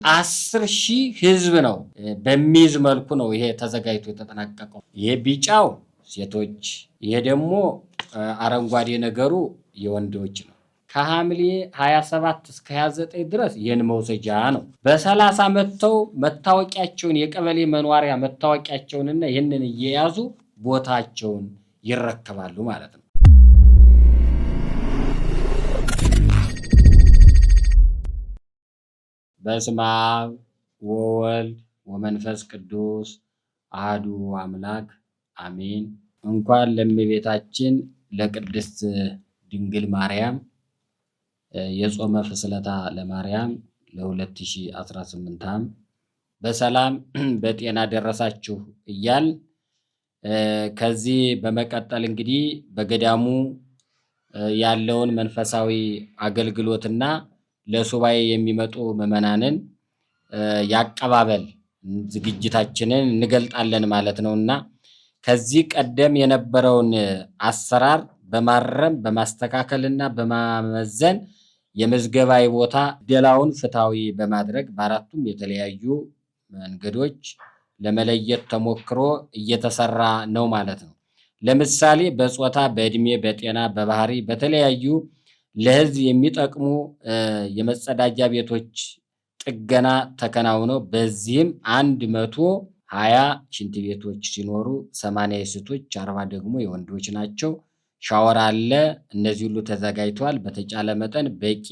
10,000 ህዝብ ነው በሚይዝ መልኩ ነው ይሄ ተዘጋጅቶ የተጠናቀቀው። ይሄ ቢጫው ሴቶች፣ ይሄ ደግሞ አረንጓዴ ነገሩ የወንዶች ነው። ከሐምሌ 27 እስከ 29 ድረስ ይህን መውሰጃ ነው። በ30 መጥተው መታወቂያቸውን የቀበሌ መኖሪያ መታወቂያቸውንና ይህንን እየያዙ ቦታቸውን ይረከባሉ ማለት ነው። በስመ አብ ወወልድ ወመንፈስ ቅዱስ አሐዱ አምላክ አሜን። እንኳን ለእመቤታችን ለቅድስት ድንግል ማርያም የጾመ ፍስለታ ለማርያም ለ2018 ዓ.ም በሰላም በጤና ደረሳችሁ እያል ከዚህ በመቀጠል እንግዲህ በገዳሙ ያለውን መንፈሳዊ አገልግሎትና ለሱባኤ የሚመጡ ምዕመናንን ያቀባበል ዝግጅታችንን እንገልጣለን ማለት ነውና ከዚህ ቀደም የነበረውን አሰራር በማረም በማስተካከልና በማመዘን የምዝገባ ቦታ ደላውን ፍትሃዊ በማድረግ በአራቱም የተለያዩ መንገዶች ለመለየት ተሞክሮ እየተሰራ ነው ማለት ነው። ለምሳሌ በጾታ፣ በእድሜ፣ በጤና፣ በባህሪ በተለያዩ ለህዝብ የሚጠቅሙ የመጸዳጃ ቤቶች ጥገና ተከናውነው በዚህም 120 ሽንት ቤቶች ሲኖሩ 80 የሴቶች 40 ደግሞ የወንዶች ናቸው። ሻወር አለ። እነዚህ ሁሉ ተዘጋጅተዋል። በተቻለ መጠን በቂ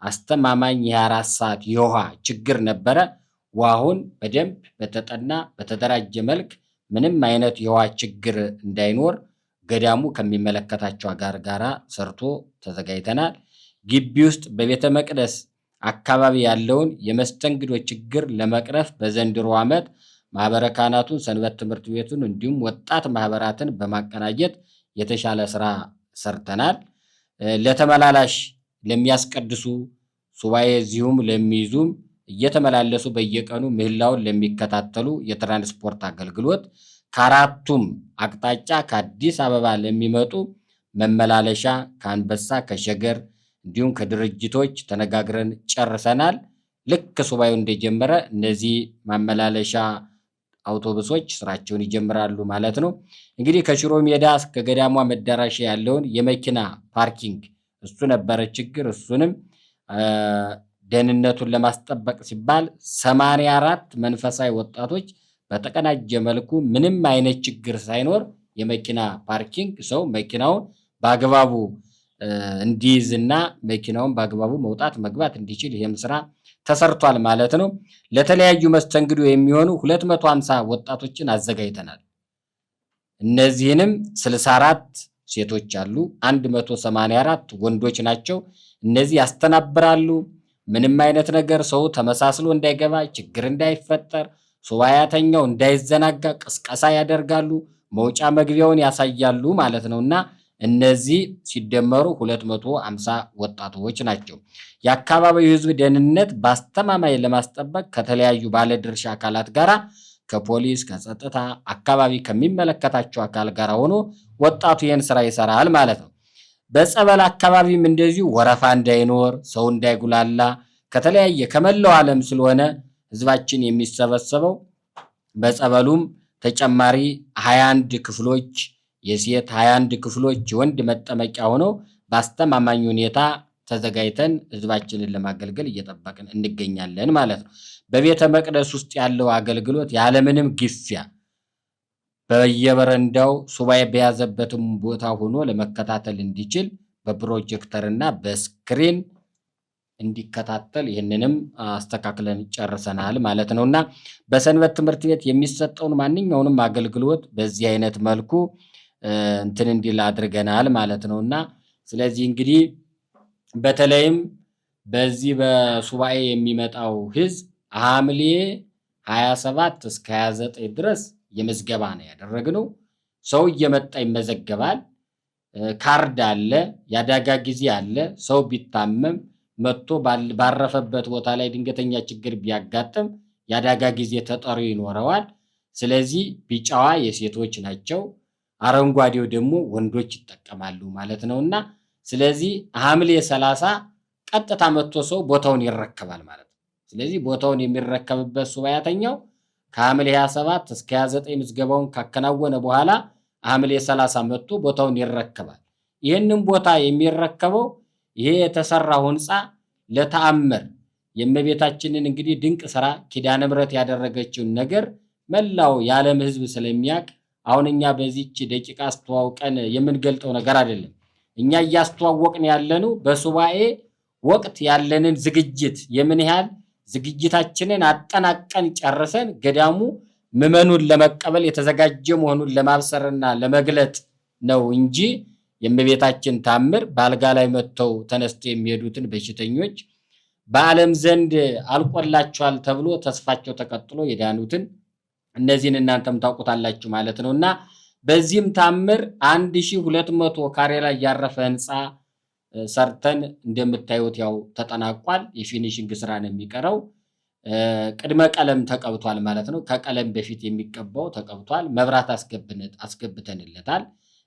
አስተማማኝ የ24 ሰዓት የውሃ ችግር ነበረ። ውሃውን በደንብ በተጠና በተደራጀ መልክ ምንም አይነት የውሃ ችግር እንዳይኖር ገዳሙ ከሚመለከታቸው ጋራ ሰርቶ ተዘጋጅተናል። ግቢ ውስጥ በቤተ መቅደስ አካባቢ ያለውን የመስተንግዶ ችግር ለመቅረፍ በዘንድሮ ዓመት ማህበረ ካህናቱን፣ ሰንበት ትምህርት ቤቱን እንዲሁም ወጣት ማህበራትን በማቀናጀት የተሻለ ስራ ሰርተናል። ለተመላላሽ ለሚያስቀድሱ ሱባኤ እዚሁም ለሚይዙም እየተመላለሱ በየቀኑ ምህላውን ለሚከታተሉ የትራንስፖርት አገልግሎት ከአራቱም አቅጣጫ ከአዲስ አበባ ለሚመጡ መመላለሻ ከአንበሳ ከሸገር እንዲሁም ከድርጅቶች ተነጋግረን ጨርሰናል። ልክ ሱባኤው እንደጀመረ እነዚህ ማመላለሻ አውቶቡሶች ስራቸውን ይጀምራሉ ማለት ነው። እንግዲህ ከሽሮ ሜዳ እስከ ገዳሟ መዳረሻ ያለውን የመኪና ፓርኪንግ እሱ ነበረ ችግር። እሱንም ደህንነቱን ለማስጠበቅ ሲባል 84 መንፈሳዊ ወጣቶች በተቀናጀ መልኩ ምንም አይነት ችግር ሳይኖር የመኪና ፓርኪንግ ሰው መኪናውን በአግባቡ እንዲይዝና መኪናውን በአግባቡ መውጣት መግባት እንዲችል ይህም ስራ ተሰርቷል ማለት ነው። ለተለያዩ መስተንግዶ የሚሆኑ 250 ወጣቶችን አዘጋጅተናል። እነዚህንም 64 ሴቶች አሉ፣ 184 ወንዶች ናቸው። እነዚህ ያስተናብራሉ። ምንም አይነት ነገር ሰው ተመሳስሎ እንዳይገባ፣ ችግር እንዳይፈጠር፣ ሱባኤተኛው እንዳይዘናጋ ቅስቀሳ ያደርጋሉ፣ መውጫ መግቢያውን ያሳያሉ ማለት ነውና እነዚህ ሲደመሩ 250 ወጣቶች ናቸው። የአካባቢው ህዝብ ደህንነት በአስተማማኝ ለማስጠበቅ ከተለያዩ ባለድርሻ አካላት ጋራ ከፖሊስ፣ ከጸጥታ አካባቢ ከሚመለከታቸው አካል ጋር ሆኖ ወጣቱ ይህን ስራ ይሰራል ማለት ነው። በጸበል አካባቢም እንደዚሁ ወረፋ እንዳይኖር፣ ሰው እንዳይጉላላ ከተለያየ ከመላው ዓለም ስለሆነ ህዝባችን የሚሰበሰበው በጸበሉም ተጨማሪ 21 ክፍሎች የሴት 21 ክፍሎች የወንድ መጠመቂያ ሆነው በአስተማማኝ ሁኔታ ተዘጋጅተን ህዝባችንን ለማገልገል እየጠበቅን እንገኛለን ማለት ነው። በቤተ መቅደስ ውስጥ ያለው አገልግሎት ያለምንም ግፊያ በየበረንዳው ሱባኤ በያዘበትም ቦታ ሆኖ ለመከታተል እንዲችል በፕሮጀክተርና በስክሪን እንዲከታተል ይህንንም አስተካክለን ጨርሰናል ማለት ነውና በሰንበት ትምህርት ቤት የሚሰጠውን ማንኛውንም አገልግሎት በዚህ አይነት መልኩ እንትን እንዲል አድርገናል ማለት ነውና ስለዚህ እንግዲህ በተለይም በዚህ በሱባኤ የሚመጣው ህዝብ ሐምሌ 27 እስከ 29 ድረስ የምዝገባ ነው ያደረግነው። ሰው እየመጣ ይመዘገባል። ካርድ አለ፣ ያዳጋ ጊዜ አለ። ሰው ቢታመም መጥቶ ባረፈበት ቦታ ላይ ድንገተኛ ችግር ቢያጋጥም ያዳጋ ጊዜ ተጠሪ ይኖረዋል። ስለዚህ ቢጫዋ የሴቶች ናቸው፣ አረንጓዴው ደግሞ ወንዶች ይጠቀማሉ ማለት ነውና ስለዚህ ሐምሌ 30 ቀጥታ መጥቶ ሰው ቦታውን ይረከባል ማለት ነው። ስለዚህ ቦታውን የሚረከብበት ሱባኤተኛው ከሐምሌ 27 እስከ 29 ምዝገባውን ካከናወነ በኋላ ሐምሌ 30 መጥቶ ቦታውን ይረከባል። ይህንን ቦታ የሚረከበው ይሄ የተሰራው ህንፃ ለተአምር የእመቤታችንን እንግዲህ ድንቅ ስራ ኪዳነ ምሕረት ያደረገችውን ነገር መላው የዓለም ህዝብ ስለሚያውቅ አሁን እኛ በዚች ደቂቃ አስተዋውቀን የምንገልጠው ነገር አይደለም። እኛ እያስተዋወቅን ያለነው በሱባኤ ወቅት ያለንን ዝግጅት የምን ያህል ዝግጅታችንን አጠናቀን ጨርሰን ገዳሙ ምዕመኑን ለመቀበል የተዘጋጀ መሆኑን ለማብሰርና ለመግለጥ ነው እንጂ የእመቤታችን ታምር በአልጋ ላይ መጥተው ተነስተው የሚሄዱትን በሽተኞች በዓለም ዘንድ አልቆላቸዋል ተብሎ ተስፋቸው ተቀጥሎ የዳኑትን እነዚህን እናንተም ታውቁታላችሁ ማለት ነውና በዚህም ታምር 1200 ካሬ ላይ ያረፈ ህንፃ ሰርተን እንደምታዩት ያው ተጠናቋል። የፊኒሽንግ ስራ ነው የሚቀረው። ቅድመ ቀለም ተቀብቷል ማለት ነው። ከቀለም በፊት የሚቀባው ተቀብቷል። መብራት አስገብተንለታል።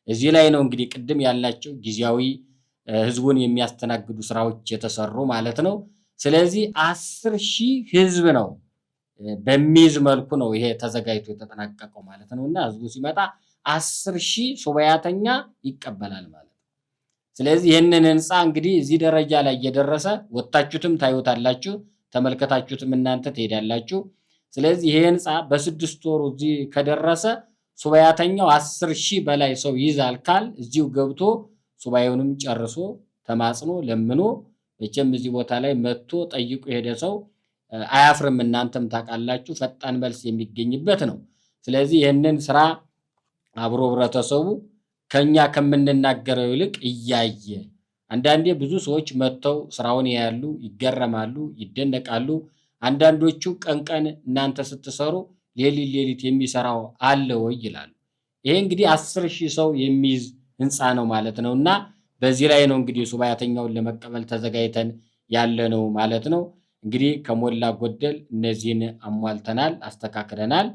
እዚህ ላይ ነው እንግዲህ ቅድም ያላቸው ጊዜያዊ ህዝቡን የሚያስተናግዱ ስራዎች የተሰሩ ማለት ነው። ስለዚህ 10,000 ህዝብ ነው በሚይዝ መልኩ ነው ይሄ ተዘጋጅቶ የተጠናቀቀው ማለት ነውና ህዝቡ ሲመጣ 10,000 ሱባኤተኛ ይቀበላል ማለት ነው። ስለዚህ ይህንን ህንፃ እንግዲህ እዚህ ደረጃ ላይ እየደረሰ ወጣችሁትም ታዩታላችሁ፣ ተመልከታችሁትም እናንተ ትሄዳላችሁ። ስለዚህ ይሄ ህንፃ በ6 ወሩ እዚህ ከደረሰ ሱባኤተኛው 10,000 በላይ ሰው ይይዛል ካል እዚሁ ገብቶ ሱባኤውንም ጨርሶ ተማጽኖ ለምኖ መቼም እዚህ ቦታ ላይ መጥቶ ጠይቁ የሄደ ሰው አያፍርም። እናንተም ታውቃላችሁ፣ ፈጣን መልስ የሚገኝበት ነው። ስለዚህ ይህንን ስራ አብሮ ህብረተሰቡ ከኛ ከምንናገረው ይልቅ እያየ አንዳንዴ ብዙ ሰዎች መጥተው ስራውን ያያሉ፣ ይገረማሉ፣ ይደነቃሉ። አንዳንዶቹ ቀን እናንተ ስትሰሩ ሌሊት የሚሰራው አለ ወይ ይላሉ። ይሄ እንግዲህ 10,000 ሰው የሚይዝ ህንፃ ነው ማለት ነውና በዚህ ላይ ነው እንግዲህ ሱባኤተኛውን ለመቀበል ተዘጋጅተን ያለ ነው ማለት ነው። እንግዲህ ከሞላ ጎደል እነዚህን አሟልተናል፣ አስተካክለናል።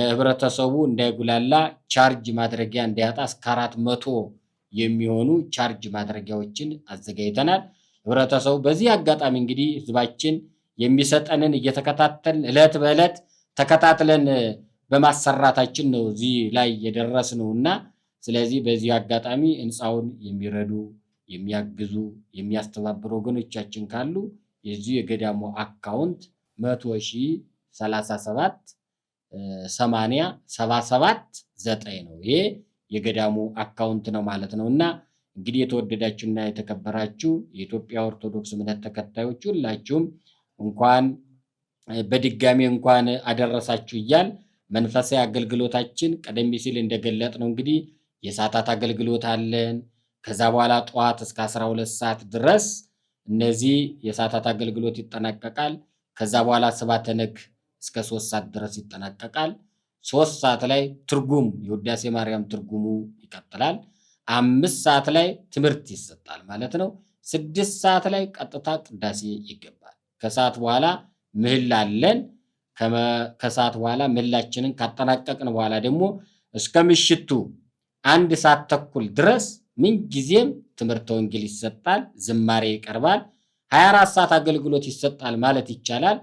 ህብረተሰቡ እንዳይጉላላ ቻርጅ ማድረጊያ እንዳያጣ እስከ 400 የሚሆኑ ቻርጅ ማድረጊያዎችን አዘጋጅተናል። ህብረተሰቡ በዚህ አጋጣሚ እንግዲህ ህዝባችን የሚሰጠንን እየተከታተልን ዕለት በዕለት ተከታትለን በማሰራታችን ነው እዚህ ላይ የደረስነውና ስለዚህ በዚህ አጋጣሚ ህንፃውን የሚረዱ የሚያግዙ የሚያስተባብሩ ወገኖቻችን ካሉ የዚህ የገዳሙ አካውንት 100,037 80 77 9 ነው። ይሄ የገዳሙ አካውንት ነው ማለት ነውና እንግዲህ የተወደዳችሁና የተከበራችሁ የኢትዮጵያ ኦርቶዶክስ እምነት ተከታዮች ሁላችሁም እንኳን በድጋሚ እንኳን አደረሳችሁ እያል መንፈሳዊ አገልግሎታችን ቀደም ሲል እንደገለጥ ነው እንግዲህ የሰዓታት አገልግሎት አለን። ከዛ በኋላ ጠዋት እስከ 12 ሰዓት ድረስ እነዚህ የሰዓታት አገልግሎት ይጠናቀቃል። ከዛ በኋላ ስብሐተ ነግ እስከ 3 ሰዓት ድረስ ይጠናቀቃል። 3 ሰዓት ላይ ትርጉም የውዳሴ ማርያም ትርጉሙ ይቀጥላል። 5 ሰዓት ላይ ትምህርት ይሰጣል ማለት ነው። 6 ሰዓት ላይ ቀጥታ ቅዳሴ ይገባል። ከሰዓት በኋላ ምህላ አለን። ከሰዓት በኋላ ምህላችንን ካጠናቀቅን በኋላ ደግሞ እስከ ምሽቱ 1 ሰዓት ተኩል ድረስ ምን ጊዜም ትምህርተ ወንጌል ይሰጣል፣ ዝማሬ ይቀርባል። 24 ሰዓት አገልግሎት ይሰጣል ማለት ይቻላል።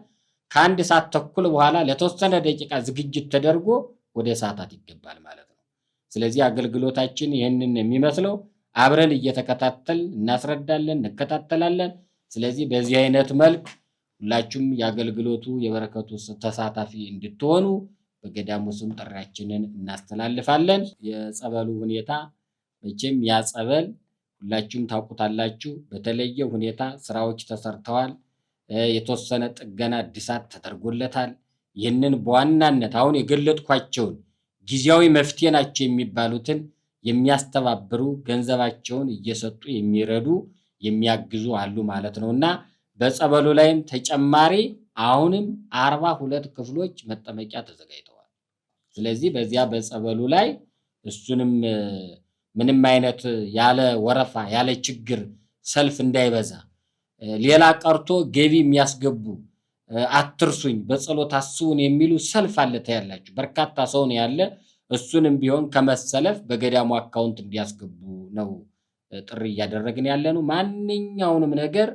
ከ1 ሰዓት ተኩል በኋላ ለተወሰነ ደቂቃ ዝግጅት ተደርጎ ወደ ሰዓታት ይገባል ማለት ነው። ስለዚህ አገልግሎታችን ይህንን የሚመስለው አብረን እየተከታተል እናስረዳለን፣ እንከታተላለን። ስለዚህ በዚህ አይነት መልክ ሁላችሁም የአገልግሎቱ የበረከቱ ተሳታፊ እንድትሆኑ በገዳሙ ስም ጥሪያችንን እናስተላልፋለን። የጸበሉ ሁኔታ መቼም ያጸበል ሁላችሁም ታውቁታላችሁ። በተለየ ሁኔታ ስራዎች ተሰርተዋል። የተወሰነ ጥገና እድሳት ተደርጎለታል። ይህንን በዋናነት አሁን የገለጥኳቸውን ጊዜያዊ መፍትሄ ናቸው የሚባሉትን የሚያስተባብሩ ገንዘባቸውን እየሰጡ የሚረዱ የሚያግዙ አሉ ማለት ነውና በጸበሉ ላይም ተጨማሪ አሁንም 42 ክፍሎች መጠመቂያ ተዘጋጅተዋል። ስለዚህ በዚያ በጸበሉ ላይ እሱንም ምንም አይነት ያለ ወረፋ ያለ ችግር ሰልፍ እንዳይበዛ ሌላ ቀርቶ ገቢ የሚያስገቡ አትርሱኝ በጸሎት አስቡን የሚሉ ሰልፍ አለ ታያላችሁ። በርካታ ሰው ነው ያለ። እሱንም ቢሆን ከመሰለፍ በገዳሙ አካውንት እንዲያስገቡ ነው ጥሪ እያደረግን ያለ ነው። ማንኛውንም ነገር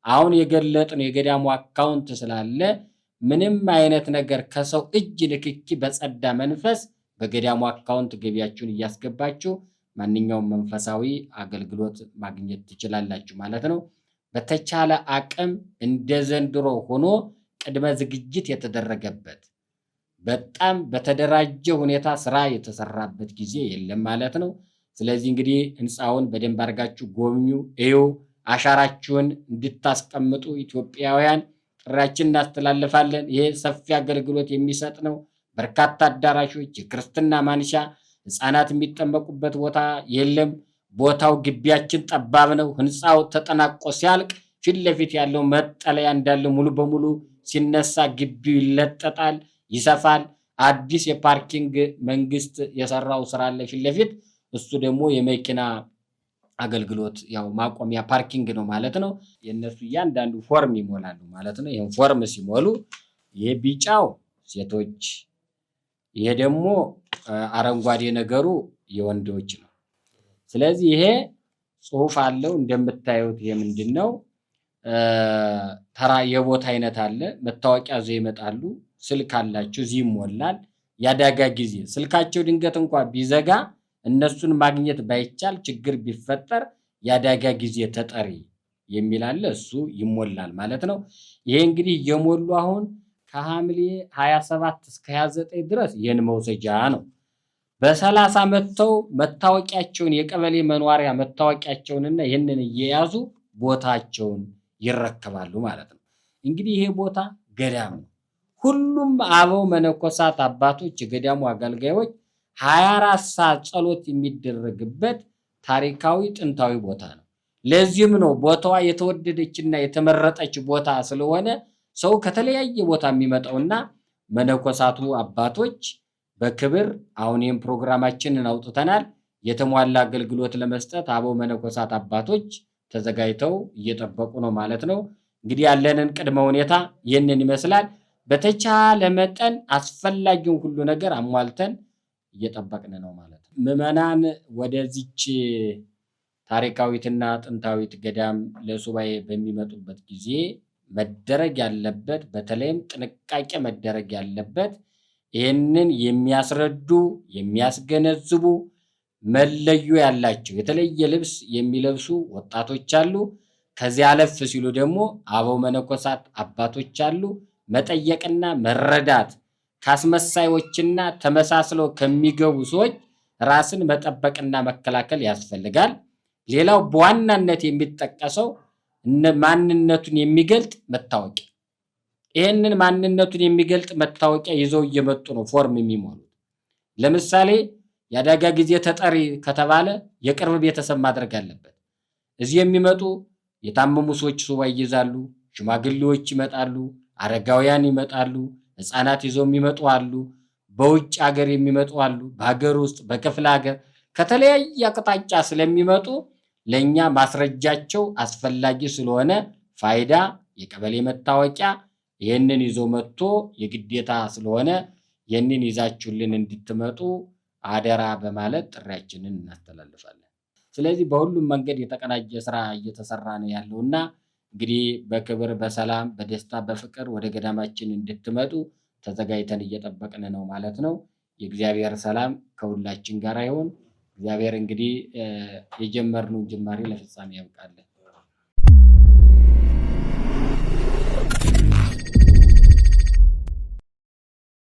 አሁን የገለጥነው የገዳሙ አካውንት ስላለ ምንም አይነት ነገር ከሰው እጅ ንክኪ በጸዳ መንፈስ በገዳሙ አካውንት ገቢያችሁን እያስገባችሁ ማንኛውም መንፈሳዊ አገልግሎት ማግኘት ትችላላችሁ ማለት ነው። በተቻለ አቅም እንደ ዘንድሮ ሆኖ ቅድመ ዝግጅት የተደረገበት በጣም በተደራጀ ሁኔታ ስራ የተሰራበት ጊዜ የለም ማለት ነው። ስለዚህ እንግዲህ ህንፃውን በደንብ አድርጋችሁ ጎብኙ፣ እዩ፣ አሻራችሁን እንድታስቀምጡ ኢትዮጵያውያን ጥሪያችንን እናስተላልፋለን። ይሄ ሰፊ አገልግሎት የሚሰጥ ነው። በርካታ አዳራሾች፣ የክርስትና ማንሻ፣ ህፃናት የሚጠመቁበት ቦታ የለም። ቦታው ግቢያችን ጠባብ ነው። ህንፃው ተጠናቆ ሲያልቅ ፊት ለፊት ያለው መጠለያ እንዳለ ሙሉ በሙሉ ሲነሳ ግቢው ይለጠጣል፣ ይሰፋል። አዲስ የፓርኪንግ መንግስት የሰራው ስራ አለ ፊት ለፊት። እሱ ደግሞ የመኪና አገልግሎት ያው ማቆሚያ ፓርኪንግ ነው ማለት ነው። የነሱ እያንዳንዱ ፎርም ይሞላሉ ማለት ነው። ይሄን ፎርም ሲሞሉ ይሄ ቢጫው ሴቶች፣ ይሄ ደግሞ አረንጓዴ ነገሩ የወንዶች ነው። ስለዚህ ይሄ ጽሁፍ አለው እንደምታዩት። ይሄ ምንድነው? ተራ የቦታ አይነት አለ። መታወቂያ ይዘው ይመጣሉ። ስልክ አላቸው፣ እዚህ ይሞላል። ያዳጋ ጊዜ ስልካቸው ድንገት እንኳን ቢዘጋ እነሱን ማግኘት ባይቻል ችግር ቢፈጠር ያዳጋ ጊዜ ተጠሪ የሚል አለ፣ እሱ ይሞላል ማለት ነው። ይሄ እንግዲህ እየሞሉ አሁን ከሐምሌ 27 እስከ 29 ድረስ ይህን መውሰጃ ነው። በ30 መጥተው መታወቂያቸውን የቀበሌ መኖሪያ መታወቂያቸውንና ይህንን እየያዙ ቦታቸውን ይረከባሉ ማለት ነው። እንግዲህ ይሄ ቦታ ገዳም ነው። ሁሉም አበው መነኮሳት አባቶች፣ የገዳሙ አገልጋዮች 24 ሰዓት ጸሎት የሚደረግበት ታሪካዊ ጥንታዊ ቦታ ነው። ለዚህም ነው ቦታዋ የተወደደችና የተመረጠች ቦታ ስለሆነ ሰው ከተለያየ ቦታ የሚመጣውና መነኮሳቱ አባቶች በክብር አሁን ይህም ፕሮግራማችንን አውጥተናል። የተሟላ አገልግሎት ለመስጠት አበው መነኮሳት አባቶች ተዘጋጅተው እየጠበቁ ነው ማለት ነው። እንግዲህ ያለንን ቅድመ ሁኔታ ይህንን ይመስላል። በተቻለ መጠን አስፈላጊውን ሁሉ ነገር አሟልተን እየጠበቅን ነው ማለት ነው። ምዕመናን ወደዚች ታሪካዊትና ጥንታዊት ገዳም ለሱባኤ በሚመጡበት ጊዜ መደረግ ያለበት በተለይም ጥንቃቄ መደረግ ያለበት ይህንን የሚያስረዱ የሚያስገነዝቡ መለዮ ያላቸው የተለየ ልብስ የሚለብሱ ወጣቶች አሉ። ከዚያ አለፍ ሲሉ ደግሞ አበው መነኮሳት አባቶች አሉ። መጠየቅና መረዳት ካስመሳዮችና ተመሳስለው ከሚገቡ ሰዎች ራስን መጠበቅና መከላከል ያስፈልጋል። ሌላው በዋናነት የሚጠቀሰው ማንነቱን የሚገልጥ መታወቂያ። ይህንን ማንነቱን የሚገልጥ መታወቂያ ይዘው እየመጡ ነው ፎርም የሚሞሉት። ለምሳሌ የአደጋ ጊዜ ተጠሪ ከተባለ የቅርብ ቤተሰብ ማድረግ አለበት። እዚህ የሚመጡ የታመሙ ሰዎች ሱባኤ ይይዛሉ፣ ሽማግሌዎች ይመጣሉ፣ አረጋውያን ይመጣሉ፣ ህፃናት ይዘው የሚመጡ አሉ፣ በውጭ ሀገር የሚመጡ አሉ፣ በሀገር ውስጥ በክፍለ ሀገር ከተለያየ አቅጣጫ ስለሚመጡ ለእኛ ማስረጃቸው አስፈላጊ ስለሆነ ፋይዳ የቀበሌ መታወቂያ ይህንን ይዞ መጥቶ የግዴታ ስለሆነ ይህንን ይዛችሁልን እንድትመጡ አደራ በማለት ጥሪያችንን እናስተላልፋለን። ስለዚህ በሁሉም መንገድ የተቀናጀ ስራ እየተሰራ ነው ያለውና እንግዲህ በክብር በሰላም በደስታ በፍቅር ወደ ገዳማችን እንድትመጡ ተዘጋጅተን እየጠበቅን ነው ማለት ነው። የእግዚአብሔር ሰላም ከሁላችን ጋር ይሁን። እግዚአብሔር እንግዲህ የጀመርነውን ጅማሬ ለፍጻሜ ያብቃልን።